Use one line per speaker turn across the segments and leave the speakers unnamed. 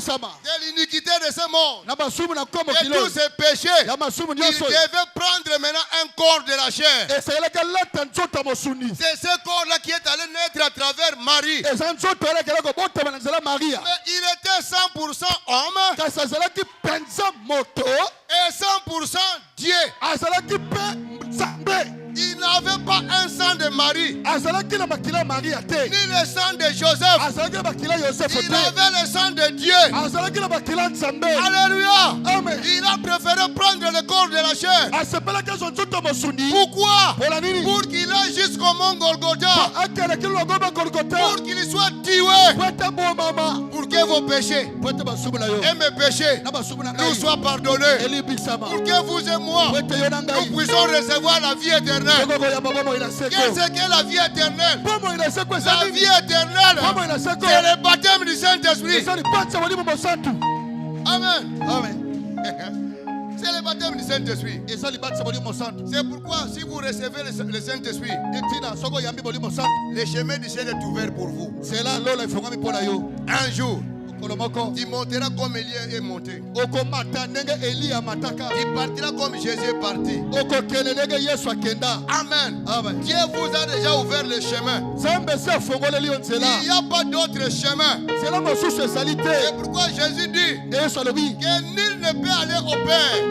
de l'iniquité de ce monde et tous ses péchés, il devait prendre maintenant un corps de la chair. C'est ce corps-là qui est allé naître à travers Marie. Mais il était 100% homme et 100% Dieu. Il n'avait pas un sang de Marie, ni le sang de Joseph. Il avait le sang de Dieu. Alléluia. Il a préféré prendre le corps de la chair. Pourquoi? Pour qu'il aille jusqu'au mont Golgotha, pour qu'il soit tué, pour que vos péchés et mes péchés nous soient pardonnés, pour que vous et moi nous puissions recevoir la vie éternelle. Qu'est-ce que la vie éternelle? La vie éternelle, c'est le baptême du Saint-Esprit. Amen. C'est le baptême du Saint-Esprit. C'est pourquoi si vous recevez le Saint-Esprit, le chemin du ciel est ouvert pour vous. Un jour, tu monteras comme Élie est monté. Tu partiras comme Jésus est parti. Amen. Dieu vous a déjà ouvert le chemin. Il n'y a pas d'autre chemin. C'est pourquoi Jésus dit que nul ne peut aller au Père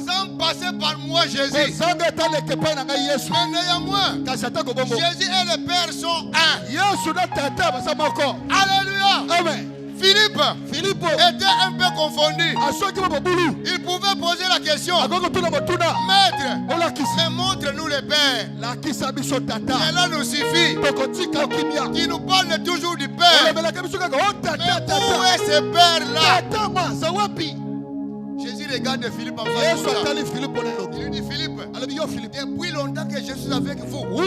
sans passer par moi, Jésus. Mais néanmoins, Jésus et le Père sont un. Alléluia. Amen. Philippe était un peu confondu. Il pouvait poser la question: Maître, mais montre-nous le Père. Cela nous suffit. Qui nous parle toujours du Père. Mais où est ce Père-là? Jésus regarde Philippe en face. Il lui dit: Philippe, depuis longtemps que je suis avec vous, vous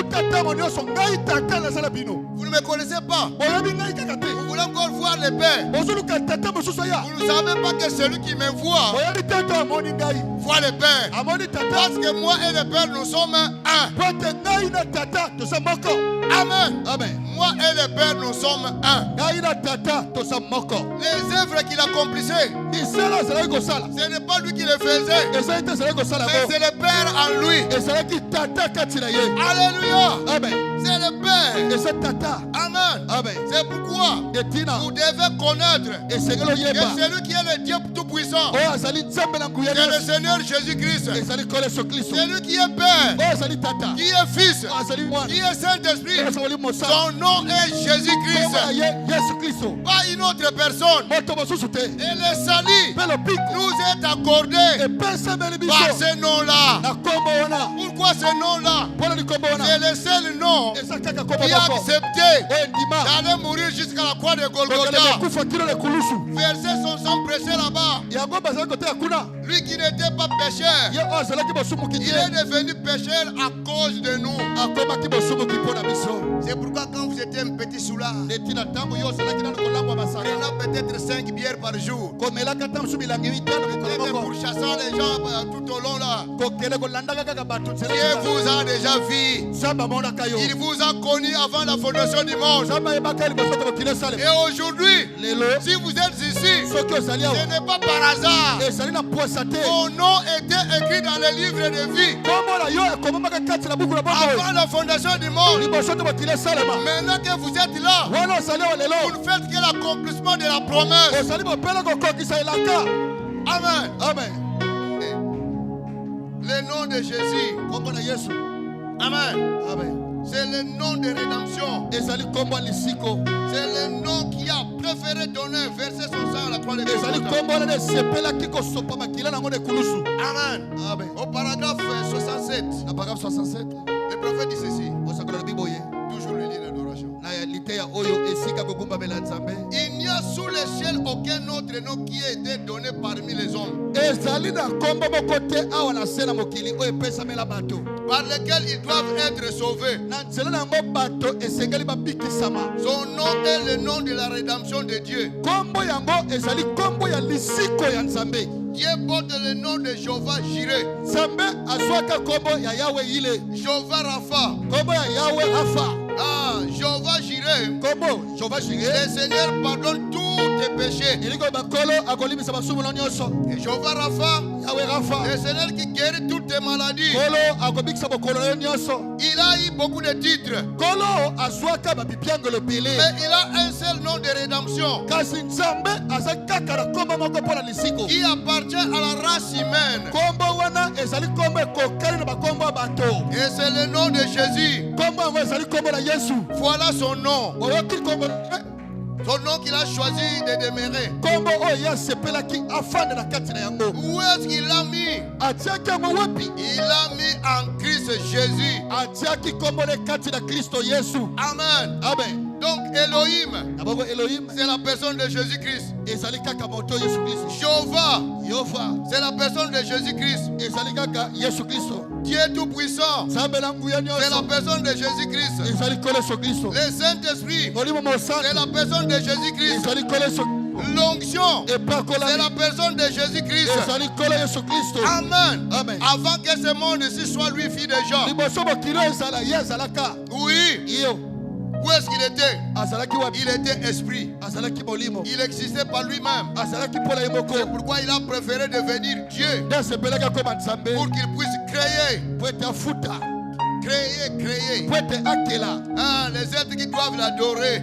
ne me connaissez pas. Vous voulez encore voir le Père. Vous ne savez pas que celui qui m'envoie voit le Père. Parce que moi et le Père, nous sommes un. Amen. Moi et le Père, nous sommes un. Les œuvres qu'il accomplissait, ce n'est pas lui qui les faisait, mais c'est le Père en lui. Alléluia. C'est le Père. Amen. C'est pourquoi vous devez connaître que celui qui est le Dieu Tout-Puissant, c'est le Seigneur Jésus-Christ. Celui qui est Père, qui est Fils, qui est Saint-Esprit, son nom est Jésus-Christ. Pas une autre personne. Et le salut nous est accordé par ce nom-là. Pourquoi ce nom-là? C'est le seul nom qui a accepté d'aller mourir jusqu'à la croix de Golgotha. Verser son sang pressé là-bas. Lui qui n'était pas pécheur, il est devenu pécheur à cause de nous. C'est pourquoi quand vous étiez un petit soulard, prenant peut-être 5 bières par jour, pour chasser les gens tout au long là, Dieu vous a déjà vu. Il vous a connu avant la fondation du monde. Et aujourd'hui, si vous êtes ici, ce n'est pas par hasard. Mon nom était écrit dans le livre de vie avant la fondation du monde. Maintenant que vous êtes là, vous ne faites que l'accomplissement de la promesse. Amen. Le nom de Jésus. Amen. C'est le nom de rédemption. C'est le nom qui a préféré donner, verser son sang à la croix de Golgotha. Amen. Au paragraphe 67, le prophète dit ceci. Toujours le livre d'adoration. Il n'y a sous le ciel aucun autre nom qui a été donné parmi les hommes, par lequel ils doivent être sauvés. Son nom est le nom de la rédemption de Dieu. Dieu porte le nom de Jéhovah Jireh. Jéhovah Rapha. Jéhovah Jireh. Le Seigneur pardonne toutes péchés. Et Jéhovah Rapha, le Seigneur qui guérit toutes tes maladies. Il a eu beaucoup de titres. Mais il a un seul nom de rédemption qui appartient à la race humaine. Et c'est le nom de Jésus. Voilà son nom. Son nom qu'il a choisi de demeurer. Où est-ce qu'il l'a mis? Il l'a mis en Christ Jésus. Amen. Donc Elohim, c'est la personne de Jésus-Christ. Jéhovah, c'est la personne de Jésus-Christ. Dieu Tout-Puissant, c'est la personne de Jésus-Christ. Le Saint-Esprit, c'est la personne de Jésus-Christ. L'onction, c'est la personne de Jésus-Christ. Amen. Avant que ce monde-ci soit lui fille de Jean. Oui. Où est-ce qu'il était? Il était esprit. Il existait par lui-même. C'est pourquoi il a préféré devenir Dieu. Pour qu'il puisse créer. Créer. Les êtres qui doivent l'adorer.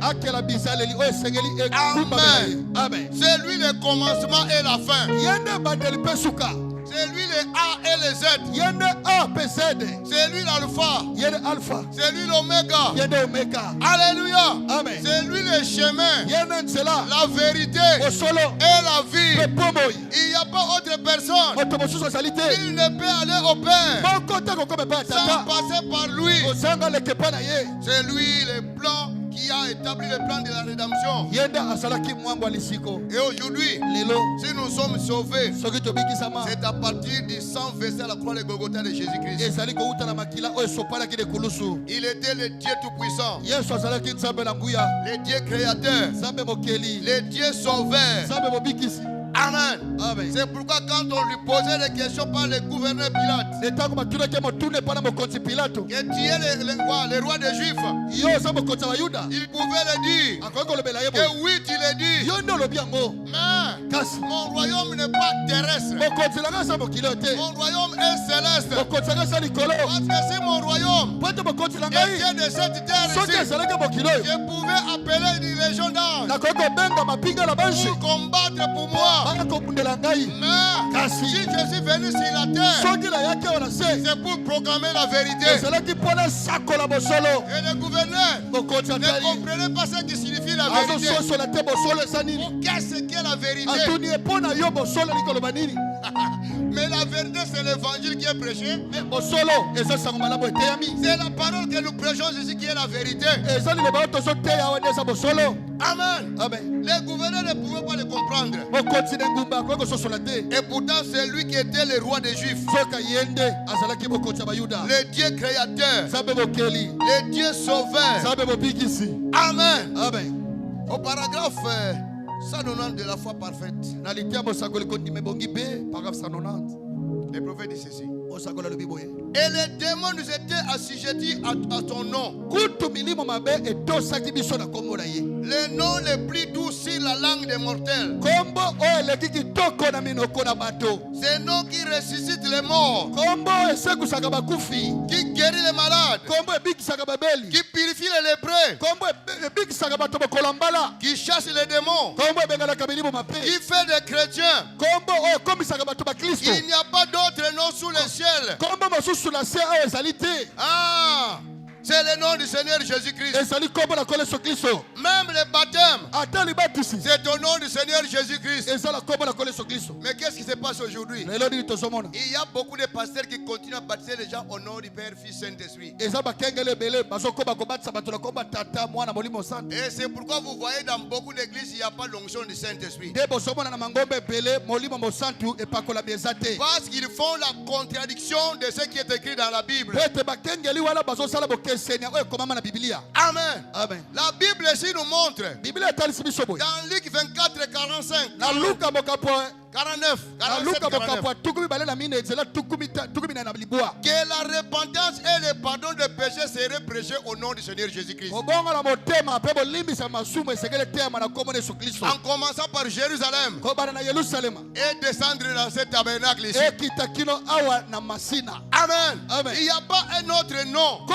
Amen. C'est lui le commencement et la fin. C'est lui le A et le Z. C'est lui l'alpha. C'est lui l'oméga. Alléluia. C'est lui le chemin, la vérité et la vie. Il n'y a pas autre personne. Il ne peut aller au Père sans passer par lui. C'est lui le plan qui a établi le plan de la rédemption. Et aujourd'hui, si nous sommes sauvés, c'est à partir du sang versé à la croix de Golgotha de Jésus-Christ. Il était le Dieu Tout-Puissant, le Dieu créateur, le Dieu sauveur. Amen. C'est pourquoi quand on lui posait des questions par le gouverneur Pilate, que tu es le roi des Juifs, il pouvait le dire. Que oui, tu le dis. Mais mon royaume n'est pas terrestre. Mon royaume est céleste. Parce que c'est mon royaume était de cette terre ici, je pouvais appeler une légion d'anges pour combattre pour moi. Mais si je suis venu sur la terre, c'est pour proclamer la vérité. Et le gouverneur ne comprenait pas ce qui signifie la vérité. Qu'est-ce qu'est la vérité? Mais la vérité, c'est l'évangile qui est prêché. C'est la parole que nous prêchons ici qui est la vérité. Amen. Les gouverneurs ne pouvaient pas le comprendre. Et pourtant, c'est lui qui était le roi des Juifs. Le Dieu créateur. Le Dieu sauveur. Amen. Au paragraphe 190 de la foi parfaite, le prophète dit ceci. Et les démons nous étaient assujettis à ton nom. Le nom le plus doux sur la langue des mortels. C'est le nom qui ressuscite les morts, qui guérit les malades, qui purifie les lépreux, qui chasse les démons, qui fait des chrétiens. Il n'y a pas d'autre nom sous le ciel. Ah, c'est le nom du Seigneur Jésus-Christ. Même le baptême, c'est au nom du Seigneur Jésus-Christ. Mais qu'est-ce qui se passe aujourd'hui? Il y a beaucoup de pasteurs qui continuent à baptiser les gens au nom du Père, Fils, Saint-Esprit. Et c'est pourquoi vous voyez dans beaucoup d'églises, il n'y a pas l'onction du Saint-Esprit. Parce qu'ils font la contradiction de ce qui est écrit dans la Bible. Amen. La Bible ici nous montre dans Luc 24:45 49. Que la repentance et le pardon des péchés seraient prêchés au nom du Seigneur Jésus-Christ. En commençant par Jérusalem et descendre dans ce tabernacle ici. Amen. Il n'y a pas un autre nom.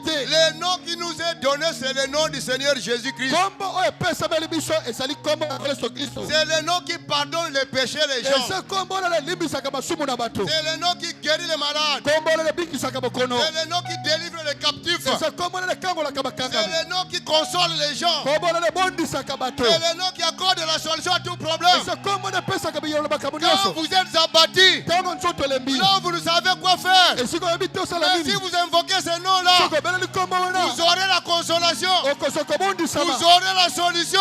Le nom qui nous est donné, c'est le nom du Seigneur Jésus-Christ. C'est le nom qui pardonne les péchés des gens. C'est le nom qui guérit les malades. C'est le nom qui délivre les captifs. C'est le nom qui console les gens. C'est le nom qui accorde la solution à tout problème. Quand vous êtes abattus, là vous ne savez quoi faire. Mais si vous invoquez ce nom-là, vous aurez la consolation. Vous aurez la solution.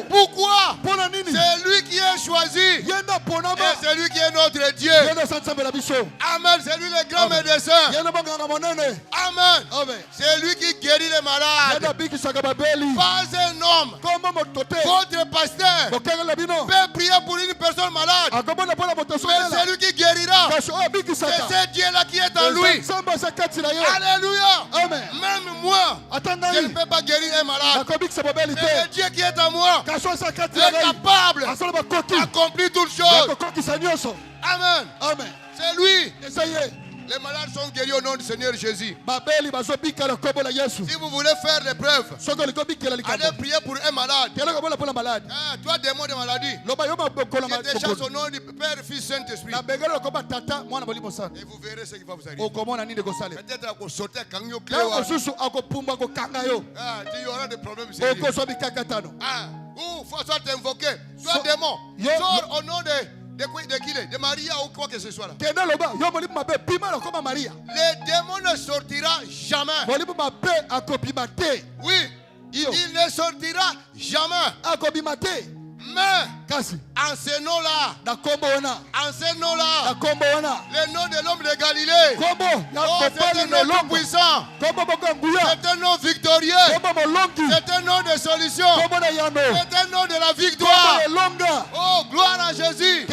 Pourquoi? C'est lui qui est choisi. Et c'est lui qui est notre Dieu. Amen. C'est lui le grand médecin. Amen. C'est lui qui guérit les malades. Pas un homme. Votre pasteur peut prier pour une personne malade. Mais c'est lui qui guérira. C'est ce Dieu-là qui est en lui. Alléluia. Même moi, je ne peux pas guérir un malade. C'est le Dieu qui est en moi. Il est capable d'accomplir toutes choses. Amen. C'est lui. Les malades sont guéris au nom du Seigneur Jésus. Si vous voulez faire l'épreuve, allez prier pour un malade. Toi, démon de maladie, je te chasse au nom du Père, Fils, Saint-Esprit. Et vous verrez ce qui va vous arriver. Peut-être à sauter à Kangyo Cléo. Il y aura des problèmes sérieux. Ou faut t'invoquer. Toi, démon, sors au nom de Maria ou quoi que ce soit là. Le démon ne sortira jamais. Oui, il ne sortira jamais. Mais en ce nom-là, le nom de l'homme de Galilée, c'est un nom tout puissant, c'est un nom victorieux, c'est un nom de solution, c'est un nom de la victoire. Oh, gloire à Jésus.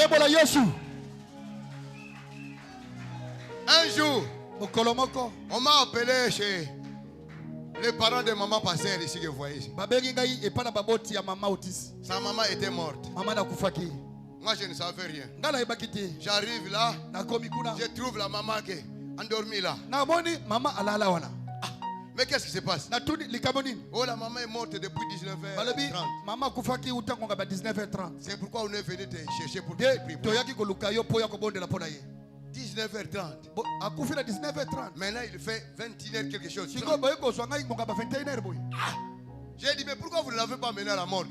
Un jour, on m'a appelé chez les parents de maman Passer ici que vous voyez ici. Sa maman était morte. Moi je ne savais rien. J'arrive là, je trouve la maman qui est endormie là. Mais qu'est-ce qui se passe? Oh, la maman est morte depuis 19h30. C'est pourquoi on est venu te chercher pour te prier. 19h30. Maintenant il fait 21h quelque chose. J'ai dit, mais pourquoi vous ne l'avez pas mené à la mort?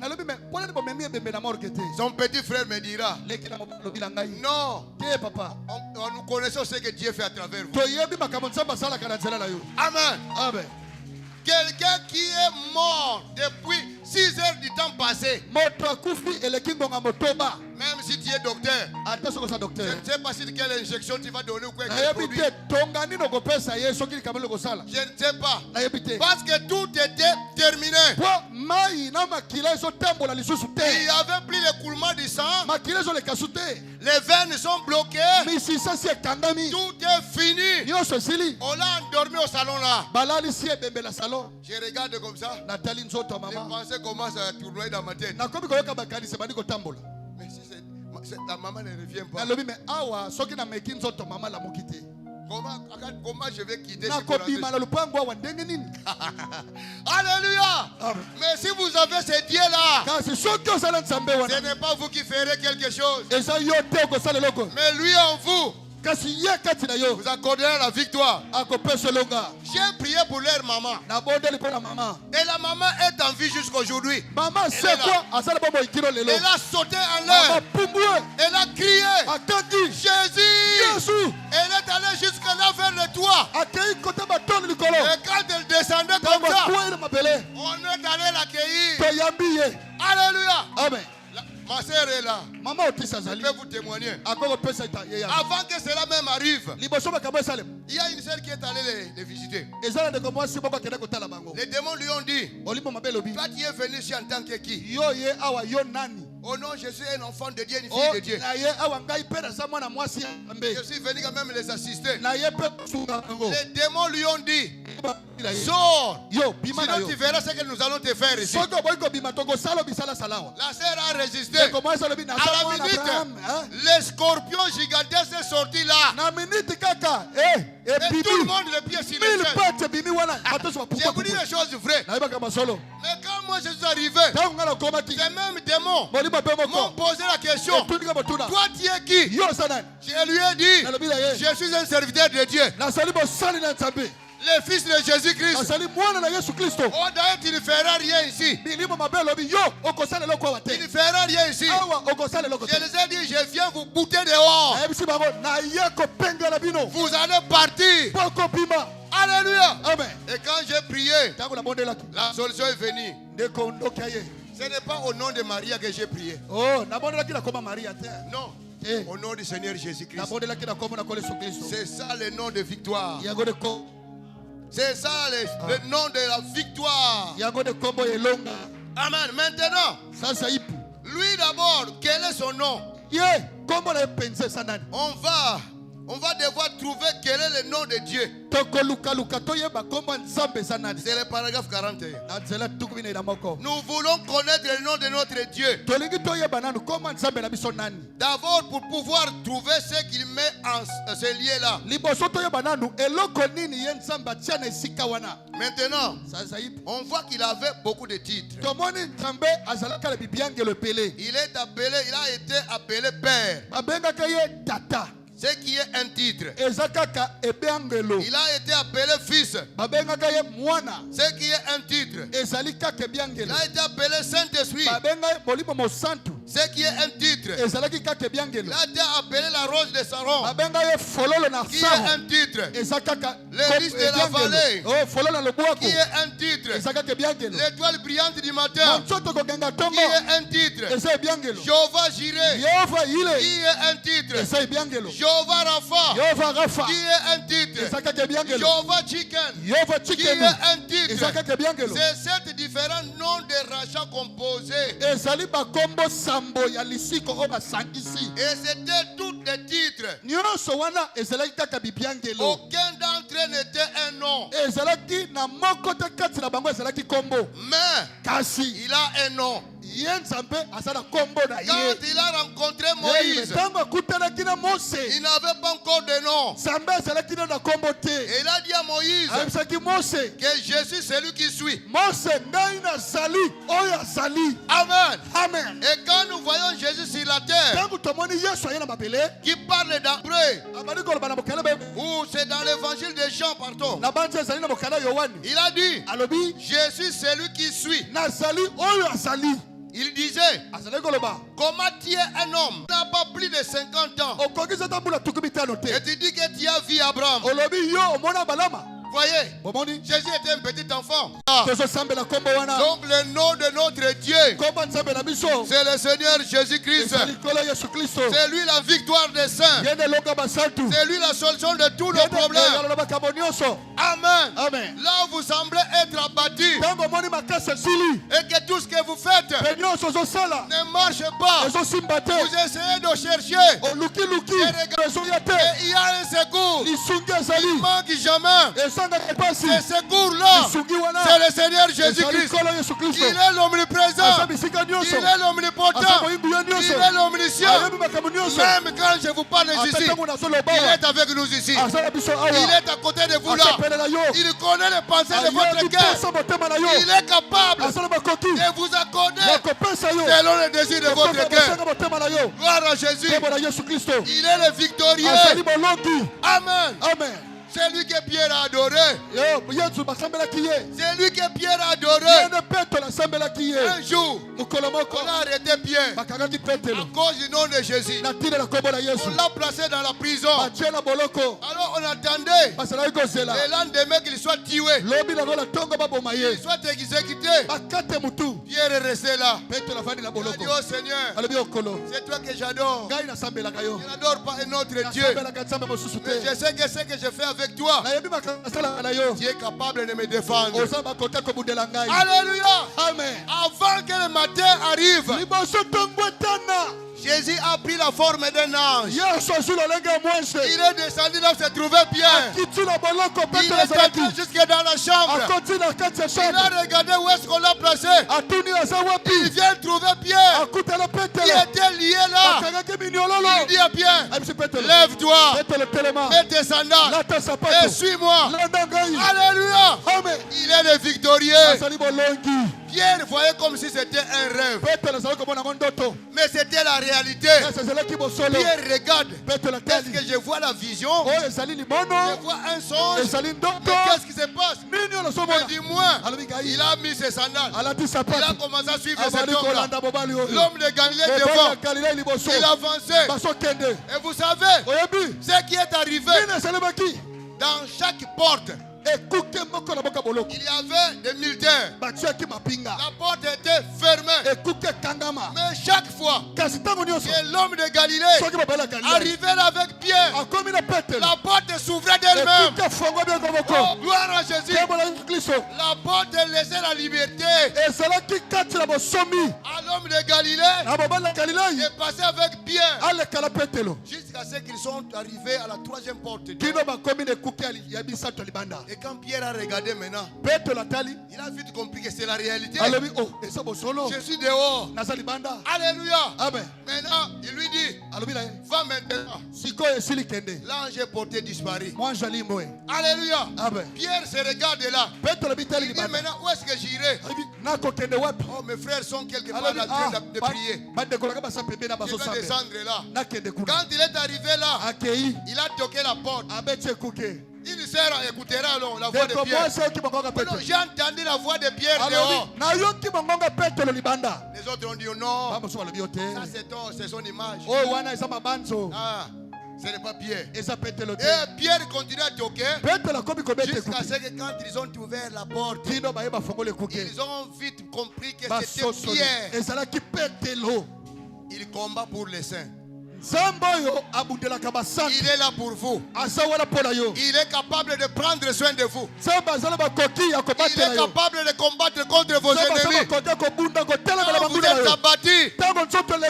Son petit frère me dira, non, nous connaissons ce que Dieu fait à travers vous. Amen. Quelqu'un qui est mort depuis 6 heures du temps passé. Même si tu es docteur, je ne sais pas si quelle injection tu vas donner ou quoi. Je ne sais pas. Parce que tout était terminé. Il n'y avait plus l'écoulement du sang. Les veines sont bloquées. Tout est fini. On l'a endormi au salon là. Je regarde comme ça. Les pensées commencent à tourner dans ma tête. Mais si la maman ne revient pas, comment je vais quitter ce Alléluia. Mais si vous avez ce Dieu là, ce n'est pas vous qui ferez quelque chose, mais lui en vous. Vous accorderez la victoire. J'ai prié pour leur maman. Et la maman est en vie jusqu'aujourd'hui. Elle a sauté en l'air. Elle a crié Jésus. Elle est allée jusqu'à là vers le toit. Et quand elle descendait comme ça, on est allé l'accueillir. Alléluia. Ma sœur est là.
Maman
Je peux vous témoigner.
Avant
que cela même arrive, il y a une sœur qui est allée les visiter. Les démons lui ont dit, toi tu es venu ici en tant que qui? Oh non, je suis un enfant de Dieu, une fille de Dieu. Je suis venu quand même les assister. Les démons lui ont dit, sors, sinon tu verras ce que nous allons te faire ici. La sœur a résisté. À la minute, les scorpions gigantesques sont sortis là. Et tout le monde les pieds sur les chaises. Je vous dis les choses vraies. Mais quand moi je suis arrivé, ces mêmes démons m'ont posé la question, toi tu es qui? Je lui ai dit, je suis un serviteur de Dieu, le fils de Jésus-Christ. Oh d'ailleurs tu ne feras rien ici. Tu ne feras rien ici. Je les ai dit, je viens vous bouter dehors. Vous allez partir. Alléluia. Amen. Et quand j'ai prié, la solution est venue. Ce n'est pas au nom de Maria que j'ai prié. Non. Au nom du Seigneur Jésus-Christ. C'est ça le nom de victoire. C'est ça le nom de la victoire. Amen. Maintenant, lui d'abord, quel est son nom? On va devoir trouver quel est le nom de Dieu. C'est le paragraphe 41. Nous voulons connaître le nom de notre Dieu. D'abord pour pouvoir trouver ce qu'il met en ce lieu-là. Maintenant, on voit qu'il avait beaucoup de titres. Il a été appelé Père. Ce qui est un titre. Il a été appelé fils. Ce qui est un titre. Il a été appelé Saint-Esprit. Ce qui est un titre. Il a été appelé la rose de Saron. Qui est un titre. Le lys de la vallée. Qui est un titre. L'étoile brillante du matin. Qui est un titre. Jéhovah Jireh. Qui est un titre. Jéhovah Rapha, qui est un titre. Jéhovah Chicken, qui est un titre. C'est sept différents noms de rachats composés. Et c'était tous des titres. Aucun d'entre eux n'était un nom. Mais il a un nom. Quand il a rencontré Moïse, il n'avait pas encore de nom. Et il a dit à Moïse que Jésus c'est lui qui suit. Amen. Et quand nous voyons Jésus sur la terre, qui parle d'Hébreu, ou c'est dans l'évangile de Jean, pardon, il a dit Jésus c'est lui qui suit. Il disait, comment tu es un homme, tu n'as pas plus de 50 ans, et tu dis que tu as vu Abraham. Voyez, Jésus était un petit enfant. Donc le nom de notre Dieu, c'est le Seigneur Jésus-Christ. C'est lui la victoire des saints. C'est lui la solution de tous nos problèmes. Amen. Là où vous semblez être abattu, et que tout ce que vous faites ne marche pas, vous essayez de chercher, et il y a un secours. Il ne manque jamais. Ce secours-là, c'est le Seigneur Jésus-Christ. Il est l'omniprésent, il est l'omnipotent, il est l'omniscient. Même quand je vous parle ici, il est avec nous ici. Il est à côté de vous là. Il connaît les pensées de votre cœur. Il est capable de vous accorder selon le désir de votre cœur. Gloire à Jésus. Il est le victorieux. Amen. C'est lui que Pierre a adoré. C'est lui que Pierre a adoré. Un jour, on a arrêté Pierre à cause du nom de Jésus. On l'a placé dans la prison. Alors on attendait le lendemain qu'il soit tué, qu'il soit exécuté. Pierre est resté là. Il a dit, oh Seigneur, c'est toi que j'adore. Je n'adore pas un autre Dieu. Mais je sais que ce que je fais avec toi, tu es capable de me défendre. Alléluia.
Amen.
Avant que le matin arrive, Jésus a pris la forme d'un ange. Il est descendu là où se trouvait Pierre. Il est entré jusque dans la chambre. Il a regardé où est-ce qu'on l'a placé. Il vient trouver Pierre. Il était lié là. Il dit à Pierre, lève-toi, mets tes sandales et suis-moi. Alléluia. Il est le victorieux. Pierre voyait comme si c'était un rêve. Mais c'était la réalité. Pierre regarde. Est-ce que je vois la vision? Je vois un songe. Mais qu'est-ce qui se passe? Mais dis-moi, il a mis ses sandales. Il a commencé à suivre cet homme-là. L'homme de Galilée devant. Il avançait. Et vous savez ce qui est arrivé dans chaque porte. Il y avait des militaires. La porte était fermée. Mais chaque fois que l'homme de Galilée arrivait là avec Pierre, la porte s'ouvrait d'elle-même. Oh, gloire à Jésus. La porte laissait la liberté à l'homme de Galilée et passait avec Pierre jusqu'à ce qu'ils sont arrivés à la troisième porte. Et quand Pierre a regardé maintenant, il a vite compris que c'est la réalité. Je suis dehors. Alléluia. Maintenant, il lui dit, va maintenant. L'ange est porté disparu. Alléluia. Pierre se regarde là. Il dit maintenant, où est-ce que j'irai? Oh, mes frères sont quelque part en train de prier. Je vais descendre là. Quand il est arrivé là, il a toqué la porte. Il écoutera alors la voix de Pierre. J'ai entendu la voix de Pierre dehors. Les autres ont dit non. Ça c'est son image. Ce n'est pas Pierre. Et Pierre continue à toquer jusqu'à ce que quand ils ont ouvert la porte, ils ont vite compris que c'était Pierre. Il combat pour les saints. Il est là pour vous. Il est capable de prendre soin de vous. Il est capable de combattre contre vos ennemis. Quand vous êtes abattus,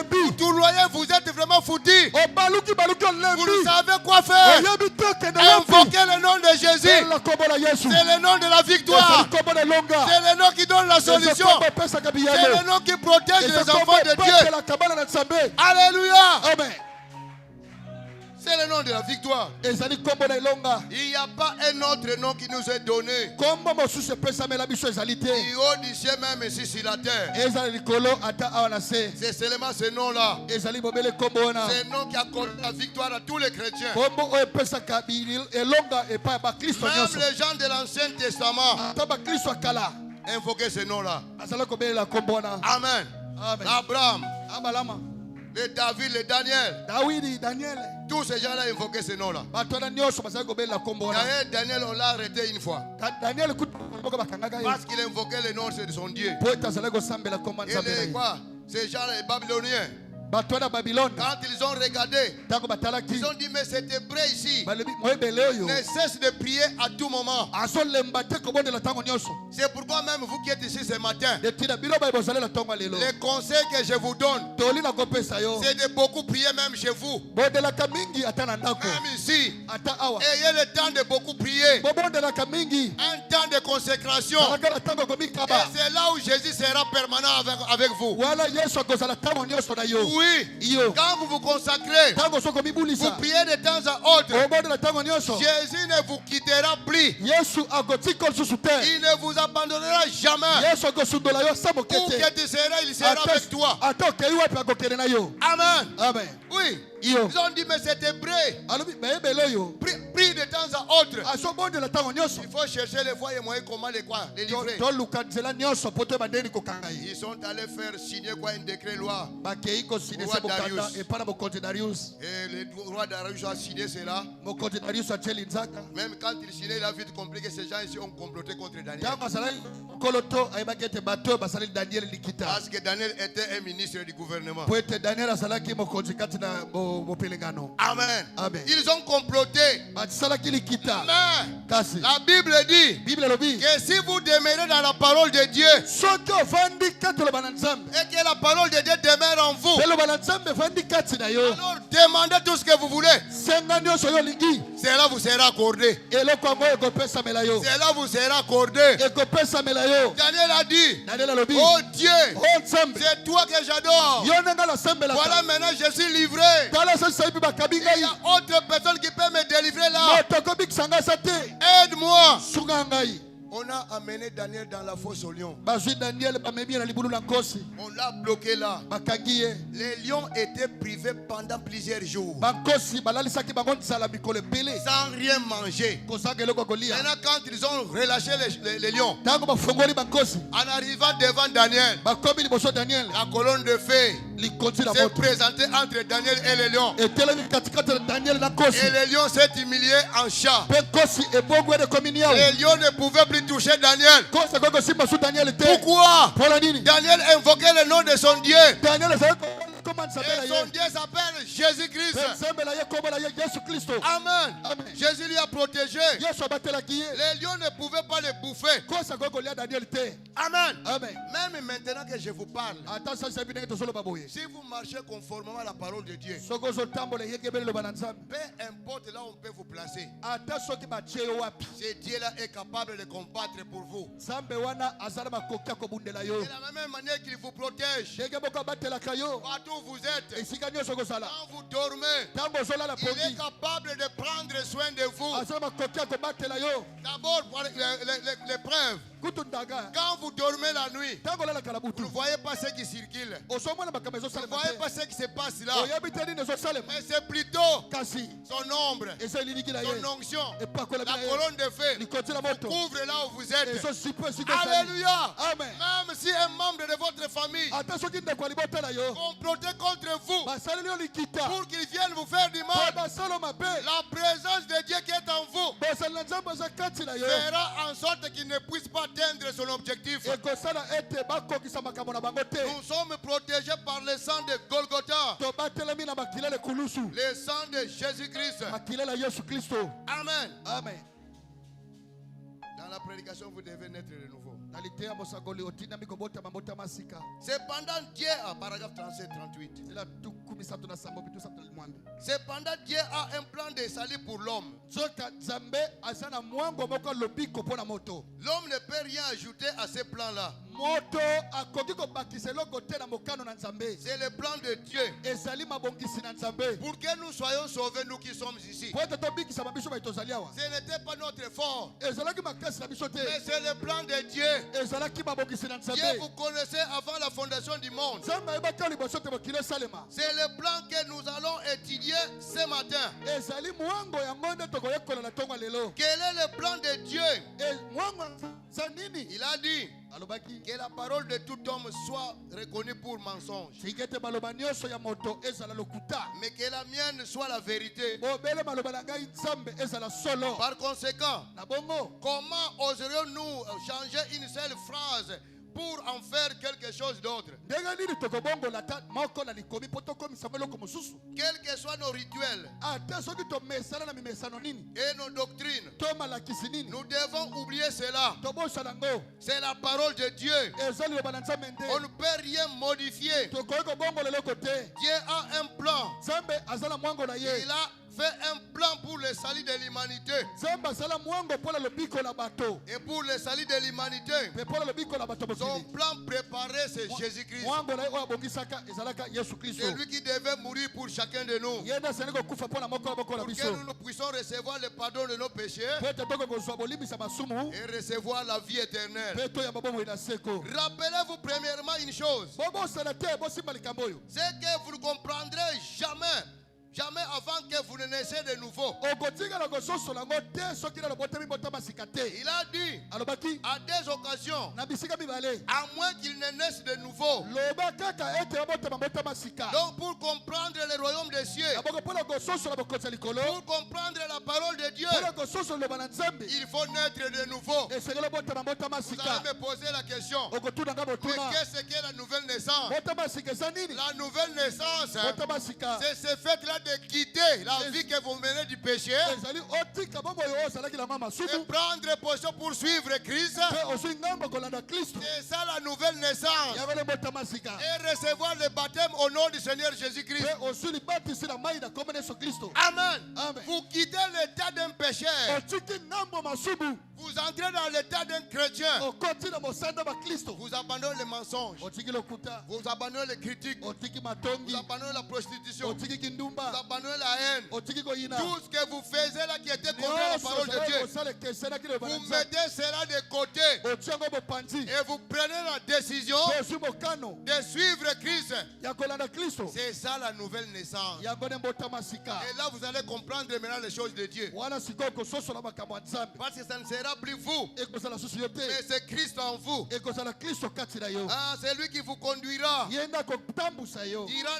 vous tournoyez, vous êtes vraiment foutus. Vous ne savez quoi faire. Invoquez le nom de Jésus. C'est le nom de la victoire. C'est le nom qui donne la solution. C'est le nom qui protège les enfants de Dieu. Alléluia.
Amen.
C'est le nom de la victoire. Il n'y a pas un autre nom qui nous est donné. Du haut du ciel même ici sur la terre. C'est seulement ce nom-là. C'est un nom qui accorde la victoire à tous les chrétiens. Même les gens de l'Ancien Testament invoquaient ce nom-là. Amen. Abraham. Le David, le Daniel. Tous ces gens-là invoquaient ce nom-là. Daniel, on l'a arrêté une fois. Parce qu'il invoquait le nom de son Dieu. Et quoi? Ces gens, les Babyloniens. Quand ils ont regardé, ils ont dit mais cet hébreu ici ne cesse de prier à tout moment. C'est pourquoi même vous qui êtes ici ce matin, les conseils que je vous donne, c'est de beaucoup prier même chez vous. Même ici, ayez le temps de beaucoup prier. Un temps de consécration. Et c'est là où Jésus sera permanent avec vous. Oui, quand vous vous consacrez, vous priez de temps à autre, Jésus ne vous quittera plus. Il ne vous abandonnera jamais. Où que tu seras, il sera avec toi. Amen. Oui. Ils ont dit mais c'est hébreu. prie de temps à autre. Il faut chercher les voies et moyens comment les livrer. Ils sont allés faire signer un décret loi. Et le roi Darius a signé cela. Même quand il signait, il a vite compris que ces gens ici ont comploté contre Daniel. Parce que Daniel était un ministre du gouvernement. Amen. Ils ont comploté. Mais la Bible dit que si vous demeurez dans la parole de Dieu et que la parole de Dieu demeure en vous, alors demandez tout ce que vous voulez. Cela vous sera accordé. Cela vous sera accordé. Daniel a dit, oh Dieu, c'est toi que j'adore. Voilà, maintenant je suis livré. Il y a autre personne qui peut me délivrer là. Aide-moi. On a amené Daniel dans la fosse au lion. On l'a bloqué là. Les lions étaient privés pendant plusieurs jours. Sans rien manger. Maintenant, quand ils ont relâché les lions, en arrivant devant Daniel, la colonne de feu s'est présentée entre Daniel et les lions. Et les lions s'est humilié en chat. Les lions ne pouvaient plus toucher Daniel. Pourquoi? Daniel invoquait le nom de son Dieu. Et son Dieu s'appelle Jésus-Christ. Amen. Jésus lui a protégé. Les lions ne pouvaient pas les bouffer. Amen. Même maintenant que je vous parle, si vous marchez conformément à la parole de Dieu, peu importe là où on peut vous placer, ce Dieu-là est capable de combattre pour vous. De la même manière qu'il vous protège partout où vous êtes. Quand vous dormez, il est capable de prendre soin de vous. D'abord, l'épreuve. Quand vous dormez la nuit, vous ne voyez pas ce qui circule. Vous ne voyez pas ce qui se passe là. Mais c'est plutôt son ombre, son onction, la colonne de feu vous couvre là où vous êtes. Alléluia. Même si un membre de votre famille complotait contre vous pour qu'il vienne vous faire du mal, la présence de Dieu qui est en vous fera en sorte qu'il ne puisse pas atteindre son objectif. Nous sommes protégés par le sang de Golgotha, le sang de Jésus-Christ. Amen. Dans la prédication, vous devez naître de nouveau. Cependant, Dieu a, paragraphe 37-38. Cependant, Dieu a un plan de salut pour l'homme. L'homme ne peut rien ajouter à ce plan-là. C'est le plan de Dieu. Pour que nous soyons sauvés, nous qui sommes ici. Ce n'était pas notre effort, mais c'est le plan de Dieu. Dieu vous connaissez avant la fondation du monde. C'est le plan que nous allons étudier ce matin. Quel est le plan de Dieu? Il a dit que la parole de tout homme soit reconnue pour mensonge, mais que la mienne soit la vérité. Par conséquent, comment oserions-nous changer une seule phrase pour en faire quelque chose d'autre? Quels que soient nos rituels et nos doctrines, nous devons oublier cela. C'est la parole de Dieu. On ne peut rien modifier. Dieu a un plan. Il a fait un plan pour le salut de l'humanité. Et pour le salut de l'humanité, son plan préparé, c'est Jésus-Christ. C'est lui qui devait mourir pour chacun de nous, pour que nous puissions recevoir le pardon de nos péchés et recevoir la vie éternelle. Rappelez-vous premièrement une chose, c'est que vous ne comprendrez jamais Jamais avant que vous ne naissiez de nouveau. Il a dit à des occasions, à moins qu'il ne naisse de nouveau. Donc pour comprendre le royaume des cieux, pour comprendre la parole de Dieu, il faut naître de nouveau. Vous allez me poser la question, mais qu'est-ce qu'est la nouvelle naissance? La nouvelle naissance, c'est ce fait-là de quitter la vie que vous menez du péché et prendre position pour suivre Christ. C'est ça la nouvelle naissance. Et recevoir le baptême au nom du Seigneur Jésus-Christ. Amen. Vous quittez l'état d'un pécheur. Vous entrez dans l'état d'un chrétien. Vous abandonnez les mensonges. Vous abandonnez les critiques. Vous abandonnez la prostitution. Vous abandonnez la haine. Tout ce que vous faisiez là qui était contre la parole de Dieu, vous mettez cela de côté et vous prenez la décision de suivre Christ. C'est ça la nouvelle naissance. Et là vous allez comprendre maintenant les choses de Dieu. Parce que ça ne sera plus vous, mais c'est Christ en vous. Ah, c'est lui qui vous conduira durant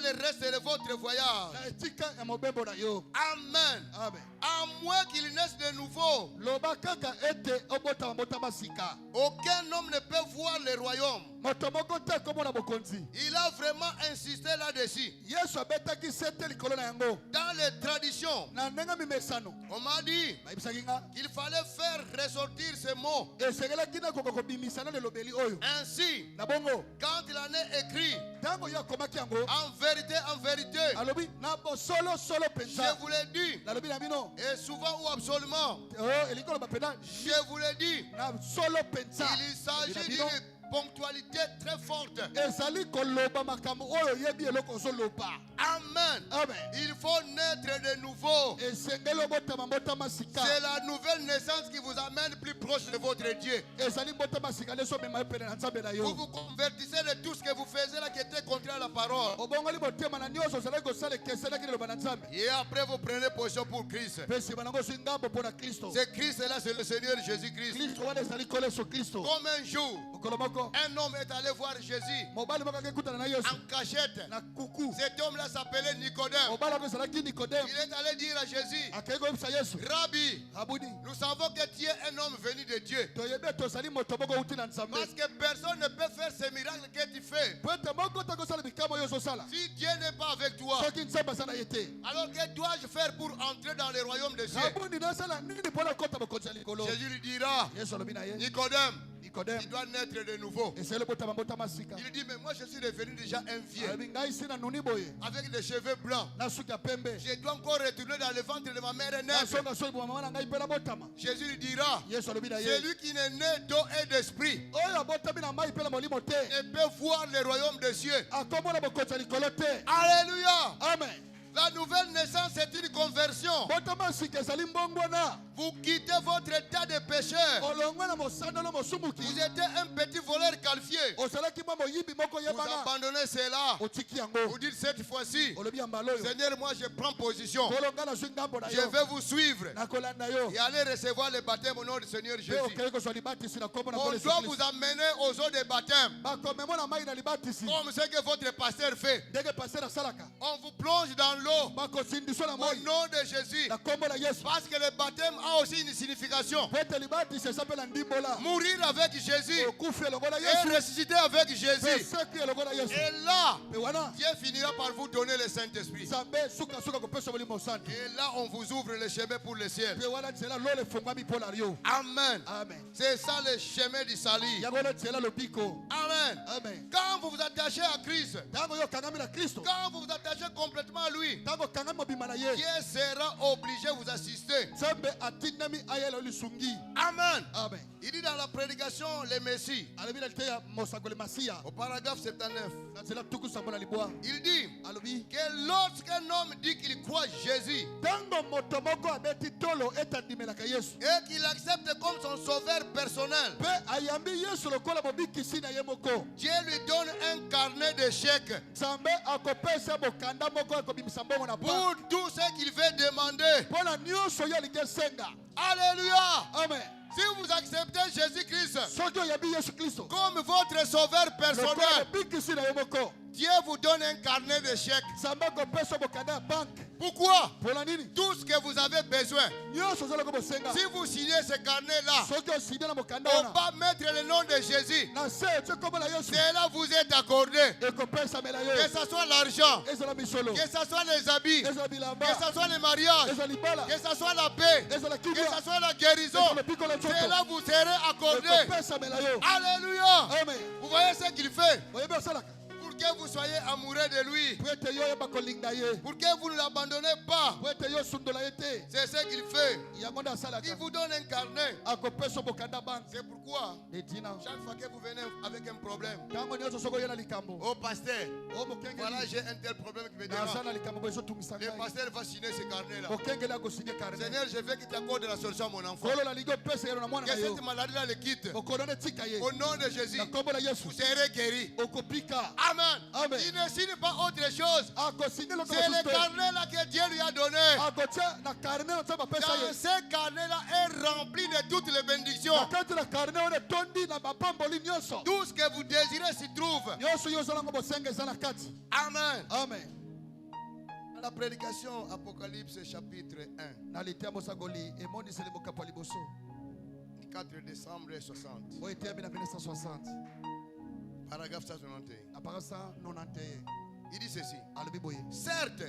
le reste de votre voyage. Amen. À moins qu'il naisse de nouveau, aucun homme ne peut voir le royaume. Il a vraiment insisté là-dessus. Dans les traditions, on m'a dit qu'il fallait faire ressortir ce mot. Ainsi, quand il en est écrit, en vérité, je vous l'ai dit, et souvent ou absolument, je vous l'ai dit, il s'agit d'une ponctualité très forte. Amen. Il faut naître de nouveau. C'est la nouvelle naissance qui vous amène plus proche de votre Dieu. Vous vous convertissez de tout ce que vous faisiez là qui était contraire à la parole. Et après vous prenez position pour Christ. C'est Christ là, c'est le Seigneur Jésus-Christ. Comme un jour, un homme est allé voir Jésus en cachette. Cet homme-là s'appelait Nicodème. Il est allé dire à Jésus, Rabbi, nous savons que tu es un homme venu de Dieu. Parce que personne ne peut faire ces miracles que tu fais si Dieu n'est pas avec toi. Alors que dois-je faire pour entrer dans le royaume des cieux? Jésus lui dira, Nicodème, il doit naître de nouveau. Il dit, mais moi je suis devenu déjà un vieux avec des cheveux blancs. Je dois encore retourner dans le ventre de ma mère et naître. Jésus lui dira, celui qui n'est né d'eau et d'esprit ne peut voir le royaume des cieux. Alléluia. Amen. La nouvelle naissance est une conversion. Vous quittez votre état de pécheur. Vous étiez un petit voleur qualifié. Vous abandonnez cela. Vous dites cette fois-ci, Seigneur, moi je prends position. Je vais vous suivre et aller recevoir le baptême au nom du Seigneur Jésus. On doit vous amener aux eaux de baptême. Comme ce que votre pasteur fait. On vous plonge dans l'eau au nom de Jésus. Parce que le baptême a aussi une signification. Mourir avec Jésus et ressusciter avec Jésus. Et là, Dieu finira par vous donner le Saint-Esprit. Et là, on vous ouvre le chemin pour le ciel. Amen. C'est ça le chemin du salut. Amen. Quand vous vous attachez à Christ, quand vous vous attachez complètement à lui, Dieu sera obligé de vous assister. Amen. Il dit dans la prédication, le Messie, au paragraphe 79, il dit, que lorsqu'un homme dit qu'il croit Jésus et qu'il accepte comme son sauveur personnel, Dieu lui donne un carnet de chèques pour tout ce qu'il veut demander. Alléluia.
Amen.
Si vous acceptez Jésus-Christ comme votre sauveur personnel, Dieu vous donne un carnet de chèques. Pourquoi? Tout ce que vous avez besoin. Si vous signez ce carnet-là, on va mettre le nom de Jésus. Cela vous est accordé. Que ce soit l'argent, que ce soit les habits, que ce soit les mariages, que ce soit la paix, que ce soit la guérison, cela vous sera accordé. Alléluia. Vous voyez ce qu'il fait? Pour que vous soyez amoureux de lui, pour que vous ne l'abandonnez pas. C'est ce qu'il fait. Il vous donne un carnet. C'est pourquoi chaque fois que vous venez avec un problème, oh pasteur, voilà, j'ai un tel problème qui me dérange, le pasteur va signer ce carnet-là. Seigneur, je veux que tu accordes la solution à mon enfant, que cette maladie-là le quitte. Au nom de Jésus, vous serez guéri. Amen. Il ne signe pas autre chose. C'est le carnet-là que Dieu lui a donné. Dans ce carnet-là est rempli de toutes les bénédictions. Tout ce que vous désirez s'y trouve. Amen. Dans la prédication Apocalypse chapitre 1, 4 décembre 60. Paragraphe 191. Il dit ceci. Certes,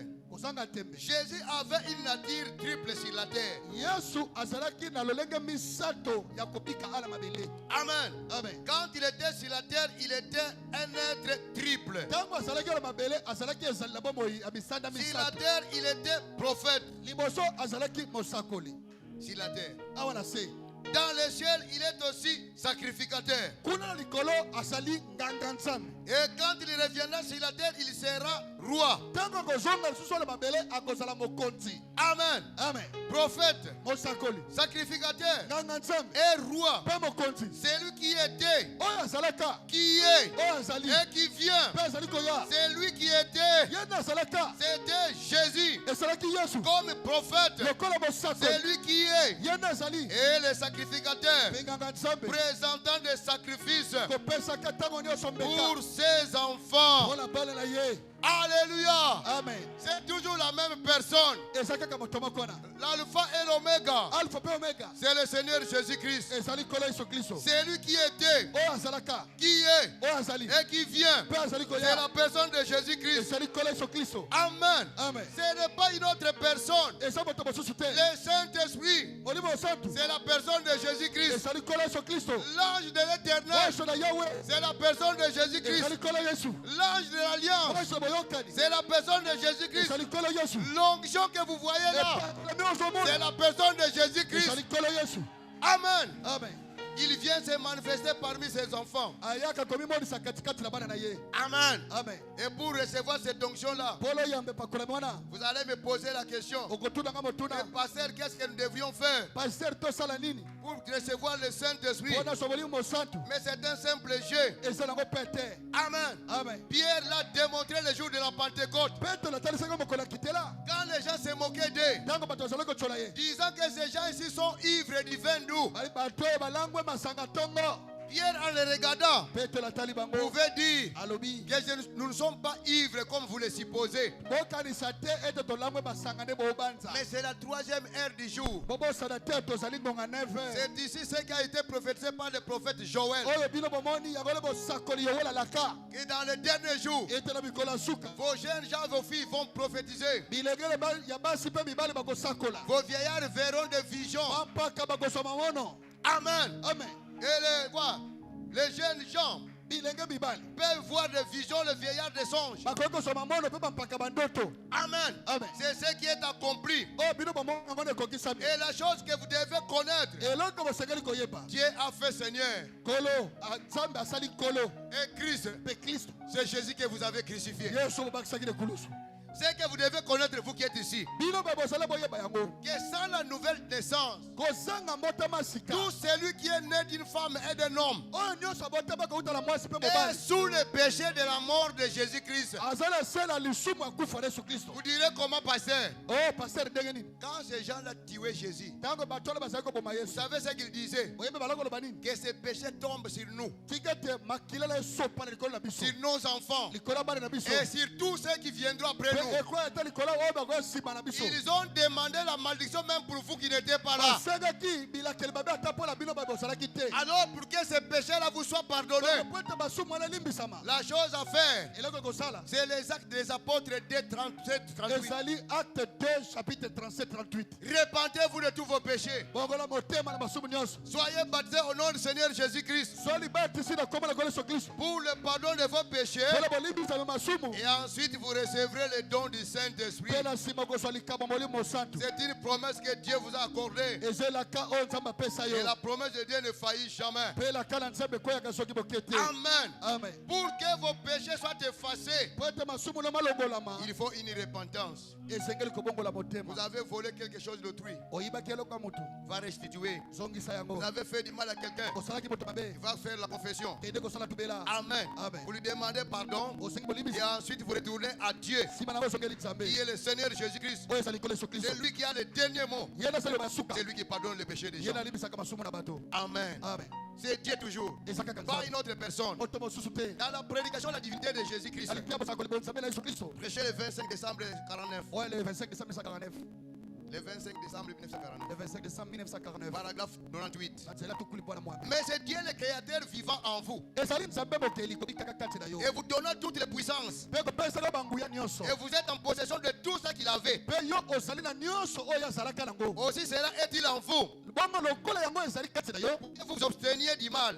Jésus avait une nature triple sur la terre. Amen. Quand il était sur la terre, il était un être triple. Sur la terre, il était prophète. Sur la terre. Dans le ciel, il est aussi sacrificateur. Et quand il reviendra sur la terre, il sera roi. Amen. Prophète, sacrificateur et roi. C'est lui qui était, qui est et qui vient. C'est lui qui était. C'était Jésus. Comme prophèète, c'est lui qui est. Et les sacrificateurs présentant des sacrifices pour ses enfants. Alléluia.
Amen.
C'est toujours la même personne. L'alpha et l'oméga. C'est le Seigneur Jésus-Christ. C'est lui qui était, qui est et qui vient. C'est la personne de Jésus-Christ. Amen. Ce n'est pas une autre personne. Le Saint-Esprit, c'est la personne de Jésus-Christ. L'ange de l'Éternel, c'est la personne de Jésus-Christ. L'ange de l'Alliance, c'est la personne de Jésus-Christ. L'onction que vous voyez là, c'est la personne de Jésus-Christ. Amen. Il vient se manifester parmi ses enfants. Amen. Et pour recevoir cette onction-là, vous allez me poser la question. Mais pasteur, qu'est-ce que nous devrions faire pour recevoir le Saint-Esprit? Mais c'est un simple jeu. Amen. Pierre l'a démontré le jour de la Pentecôte. Quand les gens se moquaient d'eux, disant que ces gens ici sont ivres du vin doux, Pierre, en les regardant, pouvait dire que nous ne sommes pas ivres comme vous le supposez. Mais c'est la troisième heure du jour. C'est ici ce qui a été prophétisé par le prophète Joël. Et dans les derniers jours, vos jeunes gens, vos filles vont prophétiser. Vos vieillards verront des visions. Amen. Et les jeunes gens peuvent voir des visions, le vieillard des songes. Amen. C'est ce qui est accompli. Et la chose que vous devez connaître, Dieu a fait Seigneur. Et Christ, c'est Jésus que vous avez crucifié. C'est que vous devez connaître, vous qui êtes ici, que sans la nouvelle naissance, tout celui qui est né d'une femme et d'un homme est sous le péché de la mort de Jésus-Christ. Vous direz comment, pasteur? Quand ces gens-là tuaient Jésus, vous savez ce qu'ils disaient? Que ces péchés tombent sur nous, sur nos enfants et sur tous ceux qui viendront après nous. Ils ont demandé la malédiction même pour vous qui n'étiez pas là. Alors pour que ces péchés-là vous soient pardonnés, la chose à faire, c'est les actes des apôtres 2, 37, 38. Repentez-vous de tous vos péchés. Soyez baptisés au nom du Seigneur Jésus-Christ pour le pardon de vos péchés. Et ensuite vous recevrez le don du Saint-Esprit. C'est une promesse que Dieu vous a accordée. Et la promesse de Dieu ne faillit jamais. Amen. Pour que vos péchés soient effacés, il faut une repentance. Vous avez volé quelque chose d'autrui, va restituer. Vous avez fait du mal à quelqu'un, il va faire la confession. Amen. Vous lui demandez pardon et ensuite vous retournez à Dieu, qui est le Seigneur Jésus-Christ. C'est lui qui a le dernier mot. C'est lui qui pardonne les péchés des gens. Amen. C'est Dieu toujours, pas une autre personne. Dans la prédication de la divinité de Jésus-Christ, prêchez le 25 décembre 49. Le 25 décembre 1949. Paragraphe 98. Mais c'est Dieu le créateur vivant en vous, et vous donnant toutes les puissances, et vous êtes en possession de tout ce qu'il avait. Aussi cela est-il en vous, que vous obteniez du mal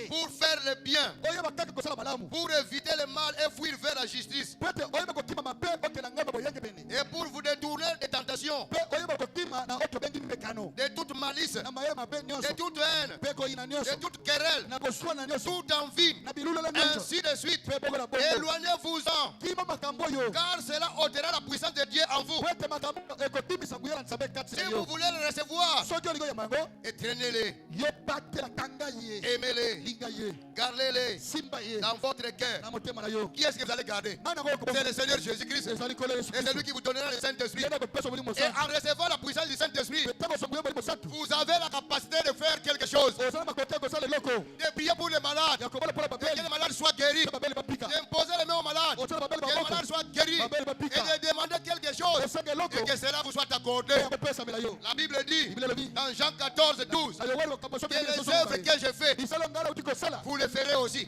pour faire le bien, pour éviter le mal et fuir vers la justice, et pour vous détourner des tentations, de toute malice, de toute haine, de toute querelle, toute envie, ainsi de suite. Éloignez-vous-en, car cela ôtera la puissance de Dieu en vous. Si vous voulez le recevoir, étreignez-les, aimez-les, gardez-les dans votre cœur. Qui est-ce que vous allez garder? C'est le Seigneur Jésus-Christ. Et c'est lui qui vous donnera le Saint-Esprit. Et en recevant la puissance du Saint-Esprit, vous avez la capacité de faire quelque chose, de prier pour les malades, que les malades soient guéris, d'imposer les mains aux malades, que les malades soient guéris, et de demander quelque chose, et que cela vous soit accordé. La Bible dit dans Jean 14, 12, que les œuvres que j'ai faites, vous les ferez aussi.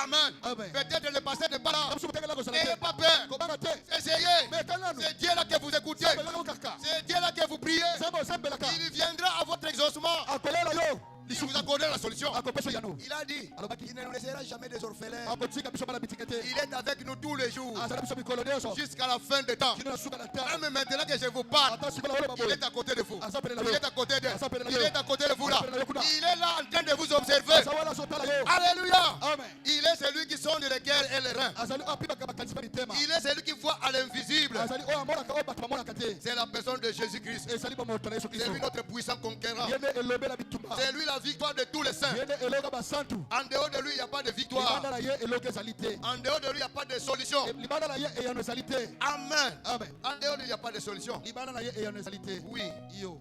Amen. Peut-être le pasteur n'est pas là. N'ayez pas peur. Essayez. C'est Dieu là que vous écoutez. C'est Dieu là que vous priez. Il viendra à votre exaucement. Il vous accorde la solution. Il a dit, il ne nous laissera jamais des orphelins. Il est avec nous tous les jours, jusqu'à la fin des temps. Même maintenant que je vous parle, il est à côté de vous. Il est à côté d'elle. Il est à côté de vous là. Il est là en train de vous observer. Alléluia. Il est celui qui sonde les cœurs et les reins. Il est celui qui voit à l'invisible. C'est la personne de Jésus-Christ. C'est lui notre puissant conquérant. C'est lui la victoire de tous les saints. En dehors de lui, il n'y a pas de victoire. En dehors de lui, il n'y a pas de solution. Amen. En dehors de lui, il n'y a pas de solution. Oui.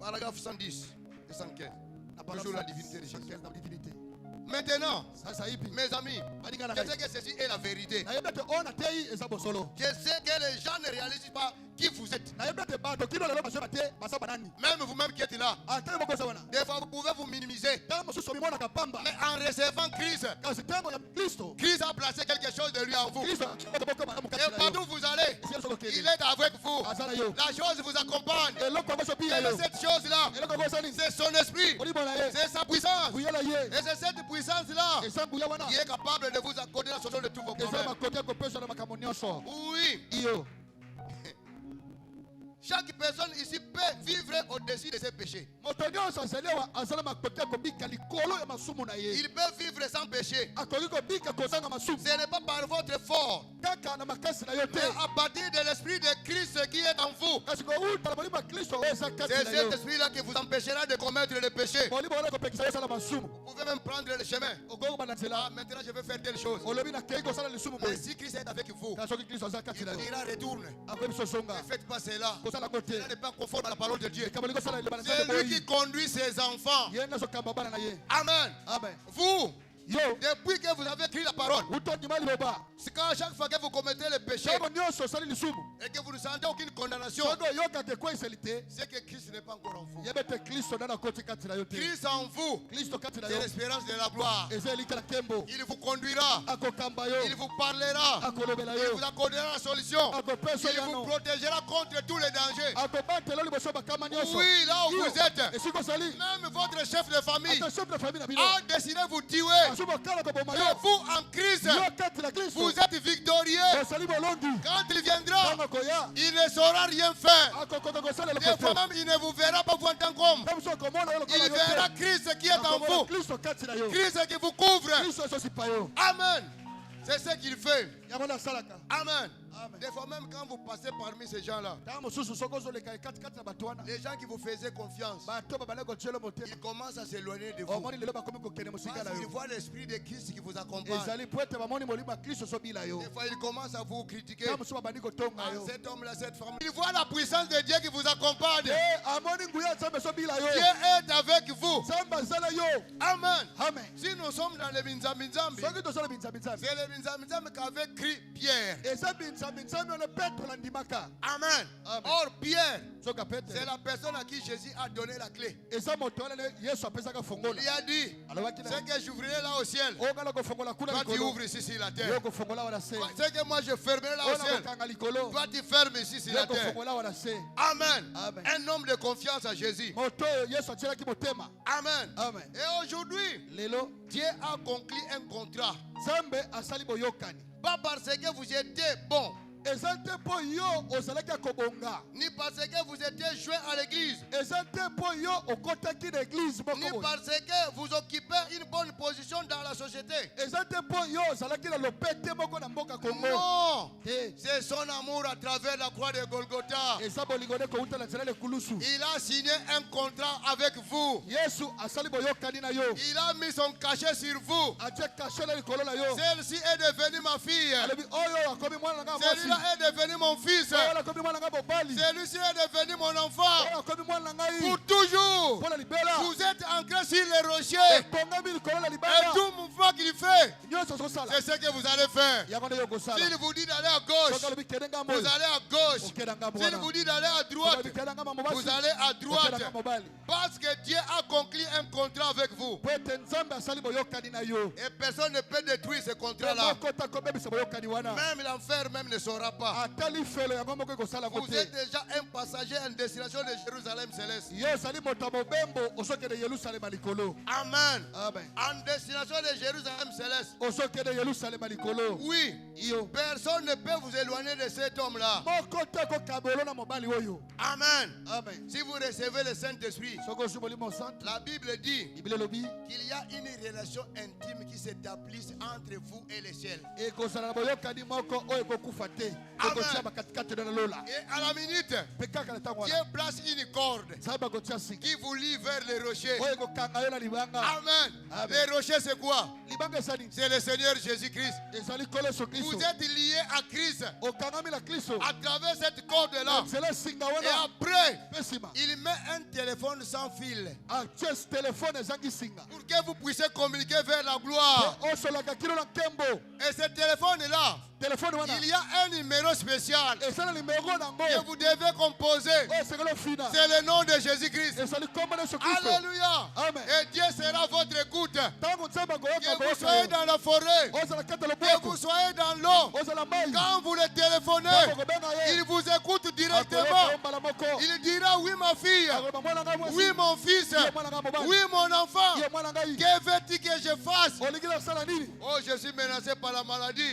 Paragraphe 110 et 115. Toujours la divinité de Jésus. Maintenant, mes amis, je sais que ceci est la vérité. Je sais que les gens ne réalisent pas qui vous êtes. Même vous-même qui êtes là, des fois vous pouvez vous minimiser. Mais en recevant Christ, Christ a placé quelque chose de lui en vous. Et partout où vous allez, il est avec vous. La chose vous accompagne. Et cette chose-là, c'est son esprit, c'est sa puissance. Et c'est cette puissance-là qui est capable de vous accorder la solution de tous vos problèmes. Oui. Chaque personne ici peut vivre au-dessus de ses péchés. Il peut vivre sans péché. Ce n'est pas par votre force, mais à partir de l'esprit de Christ qui est en vous. C'est cet esprit-là qui vous empêchera de commettre le péché. Vous pouvez même prendre le chemin. Maintenant je vais faire telle chose. Mais si Christ est avec vous, il vous dira retourne. Ne faites pas cela. Cela n'est pas conforme à la parole de Dieu. C'est lui qui conduit ses enfants. Amen. Vous, depuis que vous avez écrit la parole, c'est qu'à chaque fois que vous commettez le péché et que vous ne sentez aucune condamnation, c'est que Christ n'est pas encore en vous. Christ en vous, c'est l'espérance de la gloire. Il vous conduira, il vous parlera, il vous accordera la solution, il vous protégera contre tous les dangers. Oui, là où vous êtes, même votre chef de famille a décidé de vous tuer. Mais vous en Christ, vous êtes victorieux. Quand il viendra, il ne saura rien faire. Des fois même, il ne vous verra pas vous en tant qu'homme. Il verra Christ qui est en vous. Christ qui vous couvre. Amen. C'est ce qu'il fait. Amen. Des fois même quand vous passez parmi ces gens-là, les gens qui vous faisaient confiance, ils commencent à s'éloigner de vous. Parce qu'ils voient l'esprit de Christ qui vous accompagne. Des fois ils commencent à vous critiquer. Ah, cet homme-là, cette femme. Ils voient la puissance de Dieu qui vous accompagne. Dieu est avec vous. Amen. Si nous sommes dans les Binzambinzambi, c'est les Binzambinzambi qu'avait écrit Pierre. Amen. Or Pierre, c'est la personne à qui Jésus a donné la clé. Il lui a dit, c'est que j'ouvrirai là au ciel. Toi tu ouvres ici sur la terre. C'est que moi je fermerai là au ciel. Toi tu fermes ici sur la terre. Amen. Un homme de confiance à Jésus. Amen. Et aujourd'hui, Dieu a conclu un contrat. Pas parce que vous étiez bon, ni parce que vous étiez joué à l'église, ni parce que vous occupez une bonne position dans la société. Non, c'est son amour à travers la croix de Golgotha. Il a signé un contrat avec vous. Il a mis son cachet sur vous. Celle-ci est devenue ma fille. Celui-là est devenu mon fils. Celui-ci est devenu mon enfant. Pour toujours. Vous êtes ancré sur les rochers. Et tout mouvement qu'il fait, c'est ce que vous allez faire. S'il vous dit d'aller à gauche, vous allez à gauche. S'il vous dit d'aller à droite, vous allez à droite. Parce que Dieu a conclu un contrat avec vous. Et personne ne peut détruire ce contrat-là. Même l'enfer même ne saura pas. Vous êtes déjà un passager en destination de Jérusalem céleste. Amen. En destination de Jérusalem céleste. Oui. Personne ne peut vous éloigner de cet homme-là. Amen. Si vous recevez le Saint-Esprit, la Bible dit qu'il y a une relation intime qui s'établisse entre vous et le ciel. Amen. Et à la minute, Dieu place une corde qui vous lie vers les rochers. Amen. Les rochers, c'est quoi? C'est le Seigneur Jésus-Christ. Vous êtes liés à Christ à travers cette corde-là. Et après, il met un téléphone sans fil pour que vous puissiez communiquer vers la gloire. Et ce téléphone-là, il y a un numéro spécial que vous devez composer. C'est le nom de Jésus-Christ. Alléluia. Et Dieu sera votre écoute. Que vous soyez dans la forêt, que vous soyez soyez dans l'eau, quand vous le téléphonez, il vous écoute directement. Il dira oui ma fille, oui mon fils, oui mon enfant. Que veux-tu que je fasse? Oh, je suis menacé par la maladie.